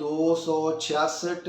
266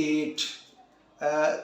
8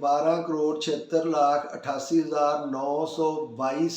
12,76,88,922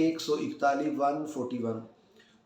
141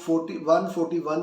141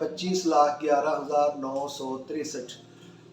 25,11,963،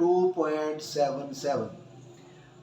2.77.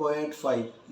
0.5.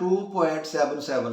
2.77،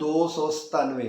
297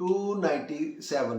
297،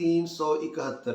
371.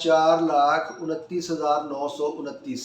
4,29,929،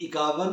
51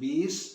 20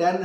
10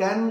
10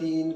3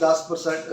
10%،